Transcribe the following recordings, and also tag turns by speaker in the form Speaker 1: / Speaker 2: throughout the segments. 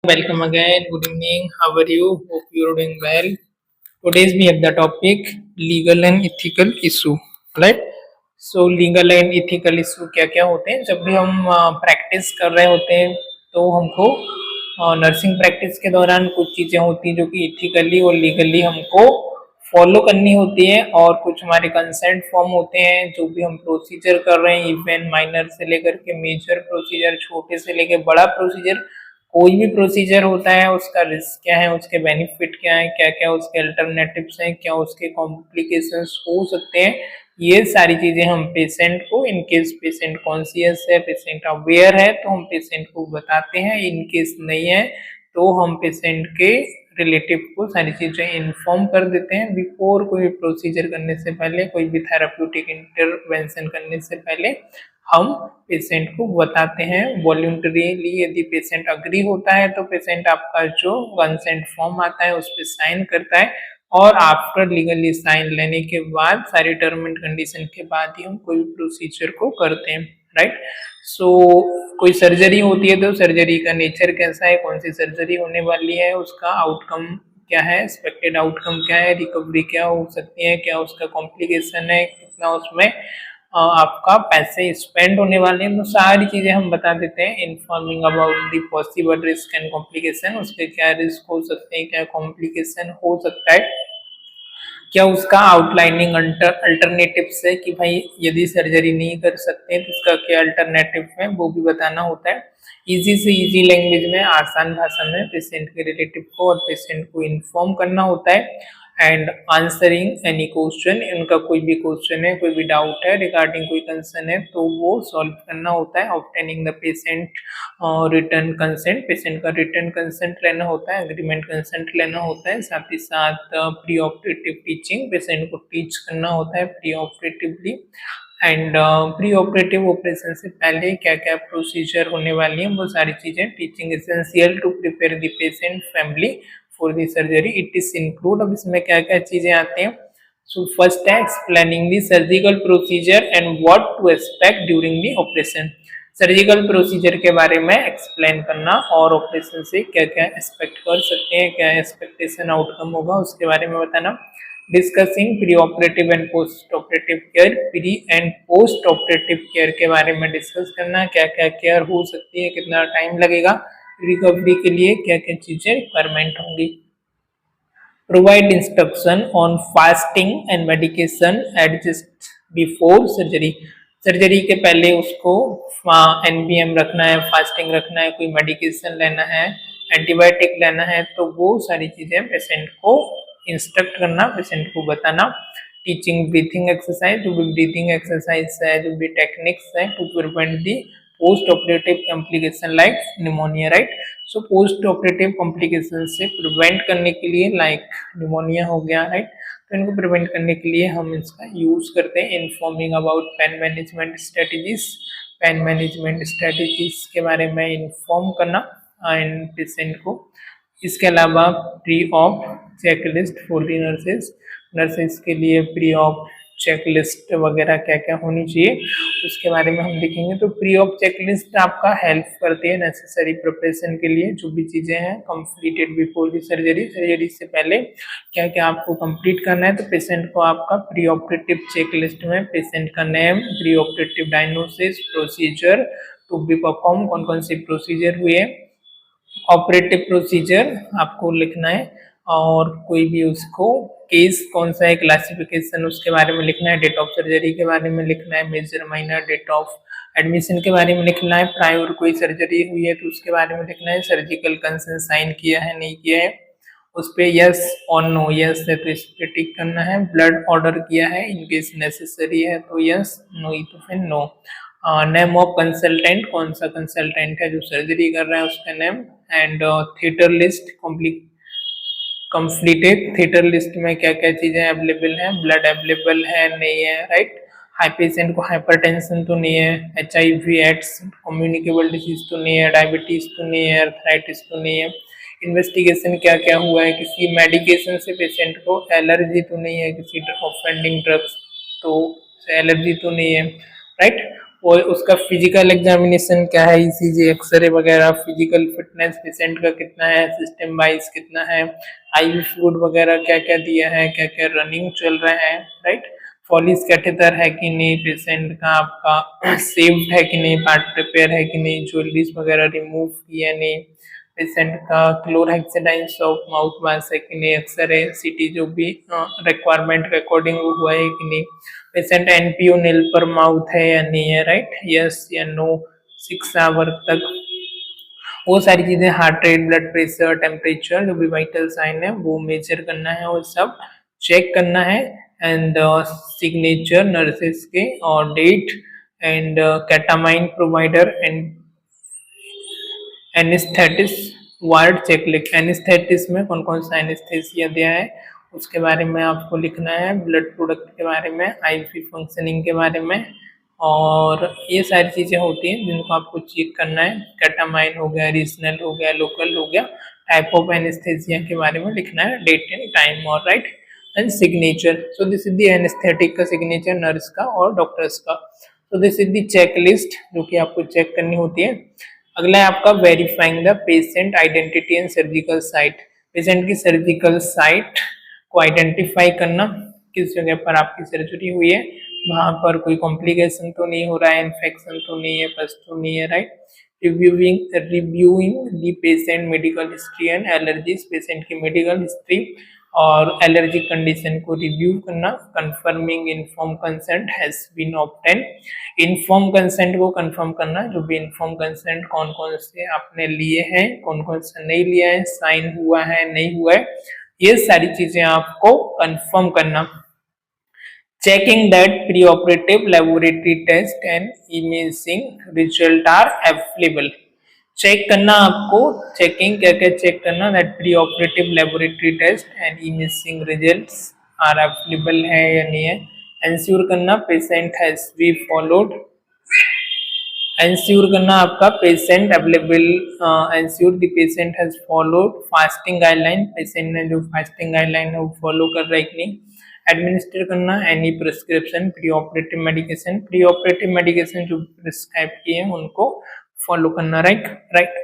Speaker 1: Welcome again. Good evening. How are you? Hope you're doing well. Today's we have the topic legal and ethical issue. Right? So legal and ethical issue क्या क्या होते हैं जब भी हम practice कर रहे होते हैं तो हमको नर्सिंग प्रैक्टिस के दौरान कुछ चीज़ें होती हैं जो कि इथिकली और लीगली हमको फॉलो करनी होती है और कुछ हमारे कंसेंट फॉर्म होते हैं जो भी हम प्रोसीजर कर रहे हैं इवन माइनर से लेकर के मेजर प्रोसीजर छोटे से लेकर बड़ा प्रोसीजर कोई भी प्रोसीजर होता है उसका रिस्क क्या है उसके बेनिफिट क्या है क्या क्या उसके अल्टरनेटिव्स हैं क्या उसके कॉम्प्लिकेशंस हो सकते हैं ये सारी चीजें हम पेशेंट को इनकेस पेशेंट कॉन्शियस है पेशेंट अवेयर है तो हम पेशेंट को बताते हैं इनकेस नहीं है तो हम पेशेंट के रिलेटिव को सारी चीजें इन्फॉर्म कर देते हैं बिफोर कोई भी प्रोसीजर करने से पहले कोई भी थेराप्यूटिक इंटरवेंशन करने से पहले हम पेशेंट को बताते हैं वॉल्यूंटरीली यदि पेशेंट अग्री होता है तो पेशेंट आपका जो कंसेंट फॉर्म आता है उस पर साइन करता है और आफ्टर लीगली साइन लेने के बाद सारी टर्म एंड कंडीशन के बाद ही हम कोई प्रोसीजर को करते हैं राइट सो कोई सर्जरी होती है तो सर्जरी का नेचर कैसा है कौन सी सर्जरी होने वाली है उसका आउटकम क्या है एक्सपेक्टेड आउटकम क्या है रिकवरी क्या हो सकती है क्या उसका कॉम्प्लिकेशन है कितना उसमें आपका पैसे स्पेंड होने वाले हैं तो सारी चीजें हम बता देते हैं informing about the possible risk and complication उसके क्या रिस्क हो सकते हैं क्या कॉम्प्लिकेशन हो सकता है क्या उसका आउटलाइनिंग अल्टरनेटिव है कि भाई यदि सर्जरी नहीं कर सकते तो उसका क्या अल्टरनेटिव है वो भी बताना होता है इजी से इजी लैंग्वेज में आसान भाषा में पेशेंट के रिलेटिव को और पेशेंट को इन्फॉर्म करना होता है एंड आंसरिंग एनी क्वेश्चन उनका कोई भी क्वेश्चन है कोई भी डाउट है रिगार्डिंग कोई कंसर्न है तो वो सॉल्व करना होता है obtaining the patient return consent patient का रिटर्न कंसेंट लेना होता है एग्रीमेंट कंसेंट लेना होता है साथ ही साथ प्री ऑपरेटिव टीचिंग पेशेंट को टीच करना होता है pre operatively and pre operative operation से पहले क्या क्या प्रोसीजर होने वाली है वो सारी चीजें teaching essential to prepare the patient family for the surgery it is include अब इसमें क्या क्या चीजें आती हैं सो फर्स्ट है explaining the surgical procedure and what to expect during the operation surgical procedure के बारे में एक्सप्लेन करना और ऑपरेशन से क्या क्या एक्सपेक्ट कर सकते हैं क्या एक्सपेक्टेशन आउटकम होगा उसके बारे में बताना discussing pre operative and post operative care pre and post operative care के बारे में डिस्कस करना क्या क्या केयर हो सकती है कितना टाइम लगेगा रिकवरी के लिए क्या क्या चीजें रिक्वायरमेंट होंगी provide instruction on fasting and medication adjust before surgery surgery के पहले उसको एनबीएम रखना है फास्टिंग रखना है कोई मेडिकेशन लेना है एंटीबायोटिक लेना है तो वो सारी चीजें पेशेंट को इंस्ट्रक्ट करना पेशेंट को बताना टीचिंग ब्रीथिंग एक्सरसाइज जो भी ब्रीथिंग एक्सरसाइज है जो भी टेक्निक्स है to prevent the post operative complication like pneumonia right so post operative complication से प्रिवेंट करने के लिए लाइक निमोनिया हो गया राइट तो इनको प्रिवेंट करने के लिए हम इसका यूज करते हैं informing about pain management strategies के बारे में इन्फॉर्म करना एंड पेशेंट को इसके अलावा pre op checklist for the nurses के लिए प्री ऑप चेकलिस्ट वगैरह क्या क्या होनी चाहिए उसके बारे में हम देखेंगे तो प्री ऑप चेकलिस्ट आपका हेल्प करती है नेसेसरी प्रिपरेशन के लिए जो भी चीज़ें हैं कंप्लीटेड बिफोर दी सर्जरी से पहले क्या क्या आपको कंप्लीट करना है तो पेशेंट को आपका प्री ऑपरेटिव चेकलिस्ट में पेशेंट का name pre operative diagnosis procedure to be perform कौन कौन सी प्रोसीजर हुए ऑपरेटिव प्रोसीजर आपको लिखना है और कोई भी उसको केस कौन सा है क्लासिफिकेशन उसके बारे में लिखना है डेट ऑफ सर्जरी के बारे में लिखना है major minor date of admission के बारे में लिखना है प्रायर कोई सर्जरी हुई है तो उसके बारे में लिखना है सर्जिकल कंसर्न साइन किया है नहीं किया है उस पर यस और नो यस है तो इस पर टिक करना है ब्लड ऑर्डर किया है इनकेस नेसेसरी है तो यस नो तो फिर नो नेम ऑफ कंसल्टेंट कौन सा कंसल्टेंट है जो सर्जरी कर रहा है उसका name and theatre list completed theatre list में क्या क्या चीजें अवेलेबल हैं ब्लड अवेलेबल है नहीं है राइट हाई पेशेंट को हाइपरटेंशन तो नहीं है HIV एड्स कम्युनिकेबल डिजीज तो नहीं है डायबिटीज तो नहीं है अर्थराइटिस तो नहीं है इन्वेस्टिगेशन क्या क्या हुआ है किसी मेडिकेशन से पेशेंट को एलर्जी तो नहीं है किसी ऑफेंडिंग ड्रग्स तो एलर्जी तो नहीं है राइट और उसका फिजिकल एग्जामिनेशन क्या है, ईसीजी, एक्सरे वगैरह, फिजिकल फिटनेस पेशेंट का कितना है, सिस्टम वाइज कितना है, आईवी फ्लूइड वगैरह क्या क्या दिया है, क्या क्या रनिंग चल रहा है, राइट। फॉलिस कैथेटर है कि नहीं, पेशेंट का आपका सेव्ड है कि नहीं, पार्ट प्रिपेयर है कि नहीं, ज्वेलरीज वगैरह रिमूव की है नहीं, पेशेंट का क्लोरहेक्सिडाइन ऑफ माउथ वाश है कि नहीं, एक्सरे सीटी जो भी रिक्वायरमेंट के अकॉर्डिंग हुआ है कि नहीं, पेशेंट एनपीओ नील पर माउथ है या नहीं है, राइट, यस या नो, 6 आवर तक। वो सारी चीजें, heart rate, blood pressure, temperature, जो भी वाइटल साइन है वो मेजर करना है और सब चेक करना है। एंड सिग्नेचर नर्सेस के और date and ketamine provider and anaesthetist ward checklist. Anaesthetist में कौन कौन सा एनेस्थेसिया दिया है उसके बारे में आपको लिखना है, ब्लड प्रोडक्ट के बारे में, आईवी फंक्शनिंग के बारे में, और ये सारी चीजें होती हैं जिनको आपको चेक करना है। कैटामाइन हो गया, रीजनल हो गया, लोकल हो गया, टाइप ऑफ एनेस्थेसिया के बारे में लिखना है, डेट एंड टाइम, और right, and signature. So this is the anaesthetic का सिग्नेचर, नर्स का और डॉक्टर्स का। So this is the checklist जो कि आपको चेक करनी होती है। अगला है आपका verifying the patient identity and surgical site. Patient की सर्जिकल साइट को आइडेंटिफाई करना, किस जगह पर आपकी सर्जरी हुई है, वहां पर कोई कॉम्प्लिकेशन तो नहीं हो रहा है, इन्फेक्शन तो नहीं है, पस तो नहीं है, right. Reviewing the patient medical history and allergies, patient की मेडिकल हिस्ट्री और एलर्जी कंडीशन को रिव्यू करना। Confirming inform consent has been obtain, inform consent को कंफर्म करना, जो भी इन्फॉर्म कंसेंट कौन कौन से आपने लिए हैं, कौन कौन से नहीं लिया है, साइन हुआ है नहीं हुआ है, ये सारी चीजें आपको कंफर्म करना। Checking that pre operative laboratory test and imaging result are available. Check करना आपको, चेकिंग क्या क्या चेक करना, that pre operative laboratory test and imaging results are available है या नहीं है। एंश्योर करना patient has be followed, ensure करना आपका patient available, ensure the patient has followed fasting guideline, patient ने जो फास्टिंग गाइडलाइन है वो फॉलो कर रहा है कि नहीं। एडमिनिस्टर करना any prescription pre operative medication, pre operative medication जो प्रिस्क्राइब किए हैं उनको फॉलो करना, राइट राइट।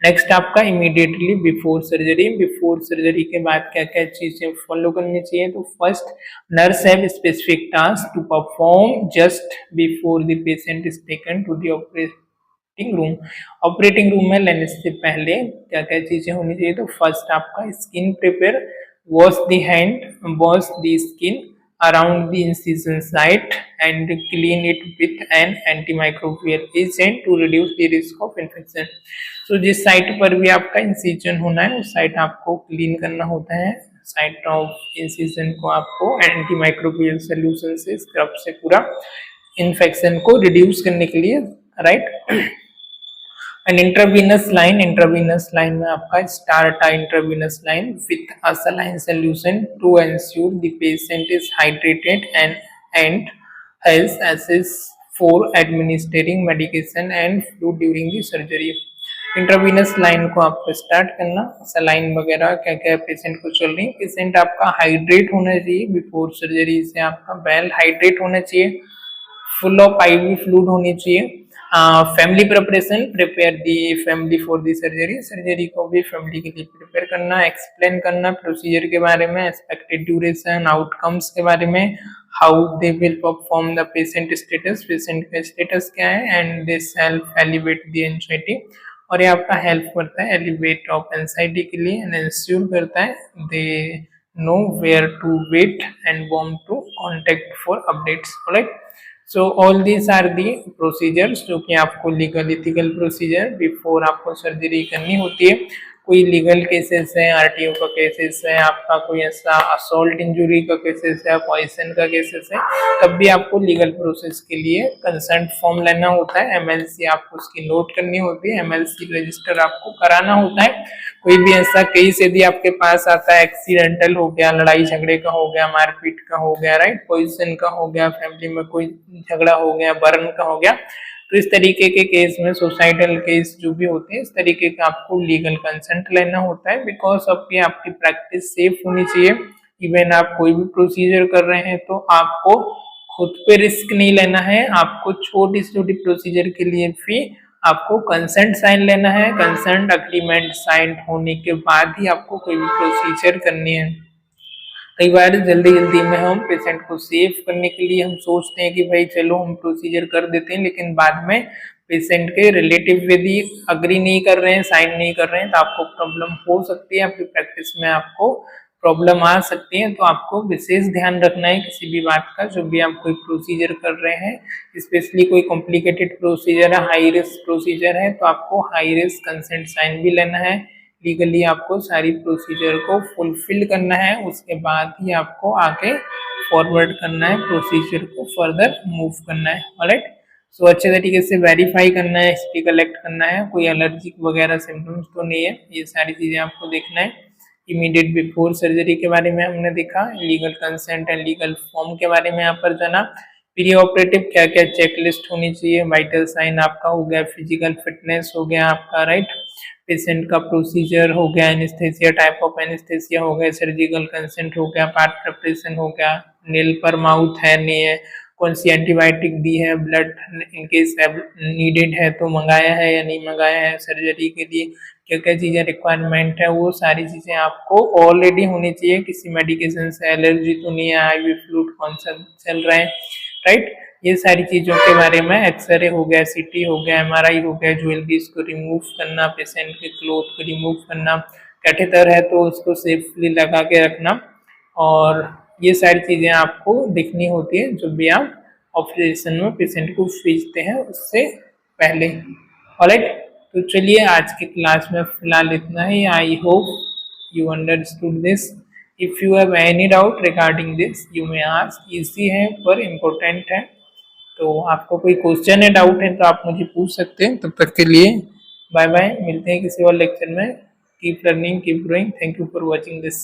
Speaker 1: नेक्स्ट आपका immediately before surgery, before surgery के बाद क्या क्या चीजें फॉलो करनी चाहिए। तो first, nurse have specific task to perform just before the patient is taken to the operating room. Operating room में लेने से पहले क्या क्या चीजें होनी चाहिए। तो फर्स्ट आपका skin prepare, wash the hand, wash the skin around the incision site and clean it with an antimicrobial agent to reduce the risk of infection। तो जिस साइट पर भी आपका इंसिजन होना है उस साइट आपको क्लीन करना होता है, साइट ऑफ इंसिजन को आपको एंटीमाइक्रोबियल सोल्यूशन से, स्क्रब से पूरा इन्फेक्शन को रिड्यूस करने के लिए, right. An intravenous line, intravenous line में आपका start intravenous line with a saline solution to ensure the patient is hydrated and has access for administrating medication and fluid during the surgery. Intravenous line को आपको start करना, saline वगैरह क्या क्या patient को चल रही है। पेशेंट आपका हाइड्रेट होना चाहिए, बिफोर सर्जरी से आपका वेल हाइड्रेट होना चाहिए, फुल ऑफ आईवी फ्लूइड होनी चाहिए। Family preparation, prepare the family for the surgery, surgery को भी फैमिली के लिए प्रिपेयर करना, एक्सप्लेन करना प्रोसीजर के बारे में, एक्सपेक्टेड ड्यूरेशन, आउटकम्स के बारे में, how they will perform the patient status, patient का स्टेटस क्या है, and this help elevate the anxiety, और ये आपका हेल्प करता है एलिवेट ऑफ एंजाइटी के लिए, एंड इंश्योर करता है they know where to wait and warm to contact for updates, right. So all these are the procedures जो कि आपको लीगल इथिकल प्रोसीजर बिफोर आपको सर्जरी करनी होती है। कोई लीगल केसेस है, आरटीओ का केसेस है, आपका कोई ऐसा असॉल्ट इंजुरी का केसेस है, पॉइजन का केसेस है, तब भी आपको लीगल प्रोसेस के लिए कंसर्ट फॉर्म लेना होता है, एमएलसी आपको उसकी नोट करनी होती है, एमएलसी रजिस्टर आपको कराना होता है। कोई भी ऐसा केस यदि आपके पास आता है, एक्सीडेंटल हो गया, लड़ाई झगड़े का हो गया, मारपीट का हो गया, राइट, पॉइजन का हो गया, फैमिली में कोई झगड़ा हो गया, बर्न का हो गया, तो इस तरीके के केस में, सुसाइडल केस जो भी होते हैं, इस तरीके का आपको लीगल कंसेंट लेना होता है, बिकॉज आपकी प्रैक्टिस सेफ होनी चाहिए। इवन आप कोई भी प्रोसीजर कर रहे हैं तो आपको खुद पे रिस्क नहीं लेना है आपको, छोटी छोटी प्रोसीजर के लिए भी आपको कंसेंट साइन लेना है। कंसेंट अग्रीमेंट साइन होने के बाद ही आपको कोई भी प्रोसीजर करनी है। कई बार जल्दी जल्दी में हम पेशेंट को सेव करने के लिए हम सोचते हैं कि भाई चलो हम प्रोसीजर कर देते हैं, लेकिन बाद में पेशेंट के रिलेटिव यदि अग्री नहीं कर रहे हैं, साइन नहीं कर रहे हैं, तो आपको प्रॉब्लम हो सकती है, आपकी प्रैक्टिस में आपको प्रॉब्लम आ सकती है। तो आपको विशेष ध्यान रखना है किसी भी बात का, जो भी आप कोई प्रोसीजर कर रहे हैं, स्पेशली कोई कॉम्प्लिकेटेड प्रोसीजर है, हाई रिस्क प्रोसीजर है, तो आपको हाई रिस्क कंसेंट साइन भी लेना है। लीगली आपको सारी प्रोसीजर को फुलफिल करना है, उसके बाद ही आपको आगे फॉरवर्ड करना है, प्रोसीजर को फर्दर मूव करना है। ऑलराइट, सो अच्छे तरीके से वेरीफाई करना है, हिस्ट्री कलेक्ट करना है, कोई एलर्जिक वगैरह सिम्टम्स तो नहीं है, ये सारी चीज़ें आपको देखना है। इमीडिएट बिफोर सर्जरी के बारे में हमने देखा, legal consent and legal form के बारे में यहाँ पर जाना, प्री ऑपरेटिव क्या क्या चेकलिस्ट होनी चाहिए, वाइटल साइन आपका हो गया, फिजिकल फिटनेस हो गया आपका, राइट, पेशेंट का प्रोसीजर हो गया, एनेस्थेसिया, टाइप ऑफ एनेस्थेसिया हो गया, सर्जिकल कंसेंट हो गया, पार्ट प्रिपरेशन हो गया, नेल पर माउथ है नहीं है, कौन सी एंटीबायोटिक दी है, ब्लड इनकेस नीडेड है तो मंगाया है या नहीं मंगाया है, सर्जरी के लिए क्या क्या चीज़ें रिक्वायरमेंट है, वो सारी चीज़ें आपको ऑलरेडी होनी चाहिए। किसी मेडिकेशन से एलर्जी तो नहीं है, आईवी फ्लूइड कौन सा चल रहा है, राइट, ये सारी चीज़ों के बारे में, एक्सरे हो गया, सीटी हो गया, एमआरआई हो गया, ज्वेलरीज को रिमूव करना, पेशेंट के क्लोथ को रिमूव करना, कैथेटर है तो उसको सेफली लगा के रखना, और ये सारी चीज़ें आपको देखनी होती है जब भी आप ऑपरेशन में पेशेंट को भेजते हैं उससे पहले। ऑलराइट, तो चलिए आज की क्लास में फिलहाल इतना ही। I hope you understood this. If you have any doubt regarding this you may ask. Easy है पर इम्पोर्टेंट है, तो आपको कोई क्वेश्चन है, डाउट है तो आप मुझे पूछ सकते हैं। तब तक के लिए बाय बाय, मिलते हैं किसी और लेक्चर में। Keep learning, keep growing. Thank you for watching this.